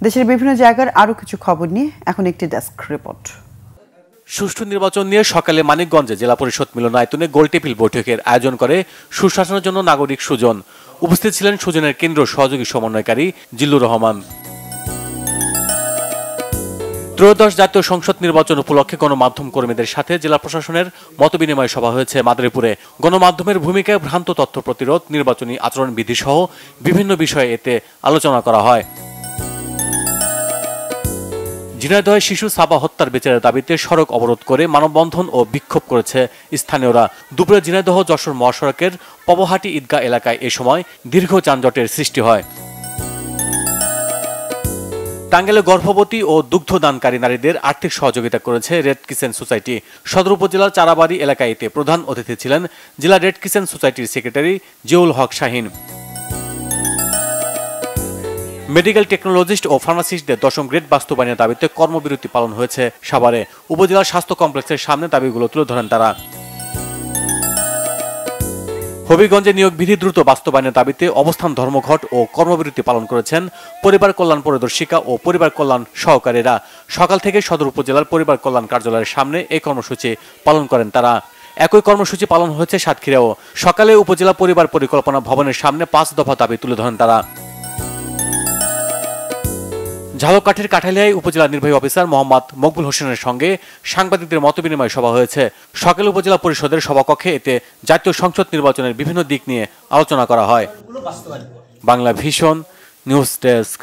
দেশের বিভিন্ন জায়গার আরো কিছু খবর নিয়ে এখন একটি ডেস্ক রিপোর্ট। সুষ্ঠু নির্বাচন নিয়ে সকালে মানিকগঞ্জে জেলা পরিষদ মিলনায়তনে গোলটেবিল বৈঠকের আয়োজন করে সুশাসনের জন্য নাগরিক সুজন। উপস্থিত ছিলেন সুজনের কেন্দ্রীয় সহযোগী সমন্বয়কারী জিল্লুর রহমান। ত্রয়োদশ জাতীয় সংসদ নির্বাচন উপলক্ষে গণমাধ্যম কর্মীদের সাথে জেলা প্রশাসনের মতবিনিময় সভা হয়েছে মাদারীপুরে। গণমাধ্যমের ভূমিকায় ভ্রান্ত তথ্য প্রতিরোধ, নির্বাচনী আচরণবিধি সহ বিভিন্ন বিষয়ে এতে আলোচনা করা হয়। ঝিনাইদহে শিশু সাবা হত্যার বিচারের দাবিতে সড়ক অবরোধ করে মানববন্ধন ও বিক্ষোভ করেছে স্থানীয়রা। দুপুরে ঝিনাইদহ যশোর মহাসড়কের পবহাটি ঈদগাহ এলাকায় এ সময় দীর্ঘ যানজটের সৃষ্টি হয়। টাঙ্গাইলে গর্ভবতী ও দুগ্ধদানকারী নারীদের আর্থিক সহযোগিতা করেছে রেড কিচেন সোসাইটি। সদর উপজেলার চারাবাড়ি এলাকায় এতে প্রধান অতিথি ছিলেন জেলা রেড কিচেন সোসাইটির সেক্রেটারি জিয়াউল হক শাহিন। মেডিকেল টেকনোলজিস্ট ও ফার্মাসিস্টদের 10ম গ্রেড বাস্তবায়নের দাবিতে কর্মবিরতি পালন হয়েছে সাভারে। উপজেলা স্বাস্থ্য কমপ্লেক্সের সামনে দাবিগুলো তুলে ধরেন তারা। হবিগঞ্জে নিয়োগ বিধি দ্রুত বাস্তবায়নের দাবিতে অবস্থান ধর্মঘট ও কর্মবিরতি পালন করেছেন পরিবার কল্যাণ পরিদর্শিকা ও পরিবার কল্যাণ সহকারীরা। সকাল থেকে সদর উপজেলার পরিবার কল্যাণ কার্যালয়ের সামনে এই কর্মসূচি পালন করেন তারা। একই কর্মসূচি পালন হয়েছে সাতক্ষীরাও। সকালে উপজেলা পরিবার পরিকল্পনা ভবনের সামনে 5 দফা দাবি তুলে ধরেন তারা। ঝালকাঠির কাঠালিয়ায় উপজেলা নির্বাহী অফিসার মোহাম্মদ মকবুল হোসেনের সঙ্গে সাংবাদিকদের মতবিনিময় সভা হয়েছে। সকালে উপজেলা পরিষদের সভাকক্ষে এতে জাতীয় সংসদ নির্বাচনের বিভিন্ন দিক নিয়ে আলোচনা করা হয়। Bangla vision news desk.